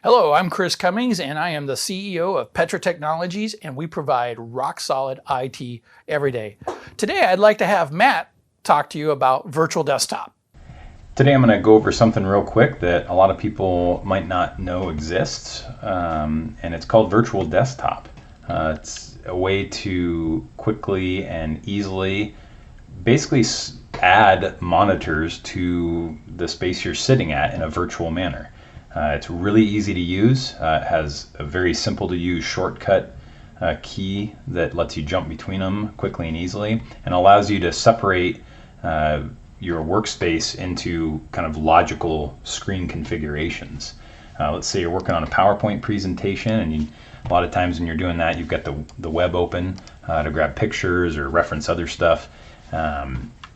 Hello, I'm Chris Cummings, and I am the CEO of Petra Technologies, and we provide rock-solid IT every day. Today, I'd like to have Matt talk to you about virtual desktop. Today I'm going to go over something real quick that a lot of people might not know exists, and it's called virtual desktop. It's a way to quickly and easily basically add monitors to the space you're sitting at in a virtual manner. It's really easy to use. It has a very simple to use shortcut key that lets you jump between them quickly and easily, and allows you to separate your workspace into kind of logical screen configurations. Let's say you're working on a PowerPoint presentation, and a lot of times when you're doing that, you've got the web open to grab pictures or reference other stuff.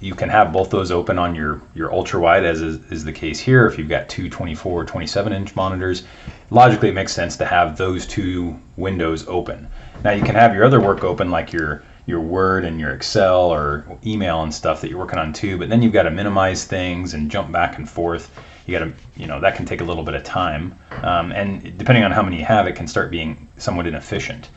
You can have both those open on your ultra wide, as is the case here. If you've got two 24 or 27 inch monitors, logically it makes sense to have those two windows open. Now you can have your other work open, like your Word and your Excel or email and stuff that you're working on too, but then you've got to minimize things and jump back and forth. You got to, that can take a little bit of time, and depending on how many you have, it can start being somewhat inefficient.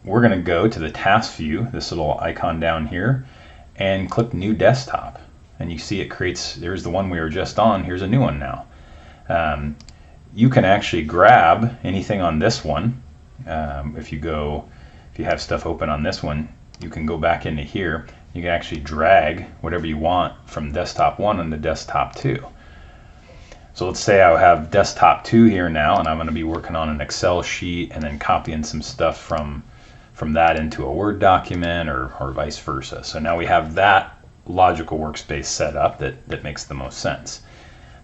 We're going to go to the task view, this little icon down here, and click New Desktop. And you see it creates, there's the one we were just on, here's a new one now. You can actually grab anything on this one. If you have stuff open on this one, you can go back into here. You can actually drag whatever you want from desktop 1 into desktop 2. So let's say I have desktop 2 here now, and I'm going to be working on an Excel sheet and then copying some stuff from that into a Word document or vice versa. So now we have that logical workspace set up that makes the most sense.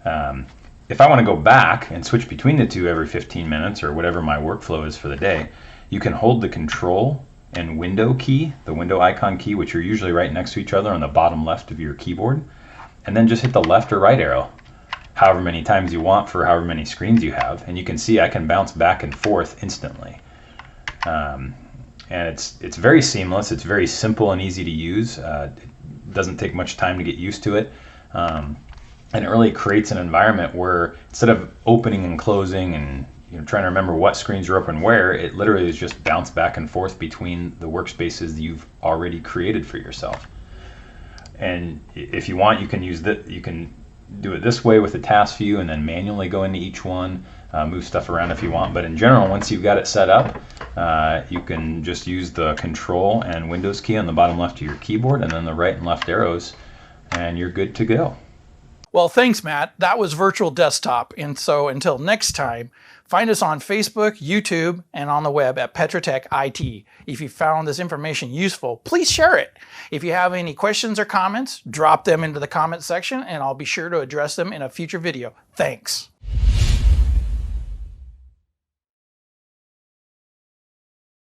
If I want to go back and switch between the two every 15 minutes or whatever my workflow is for the day, you can hold the Control and Window key, the window icon key, which are usually right next to each other on the bottom left of your keyboard, and then just hit the left or right arrow however many times you want for however many screens you have, and you can see I can bounce back and forth instantly. And it's very seamless. It's very simple and easy to use. It doesn't take much time to get used to it. And it really creates an environment where instead of opening and closing and trying to remember what screens are open where, it literally is just bounce back and forth between the workspaces that you've already created for yourself. And if you want, you can use that. You can do it this way with the task view and then manually go into each one, move stuff around if you want. But in general, once you've got it set up, you can just use the Control and Windows key on the bottom left of your keyboard and then the right and left arrows, and you're good to go. Well, thanks, Matt. That was virtual desktop. And so until next time, find us on Facebook, YouTube, and on the web at Petra Tech IT. If you found this information useful, please share it. If you have any questions or comments, drop them into the comment section, and I'll be sure to address them in a future video. Thanks.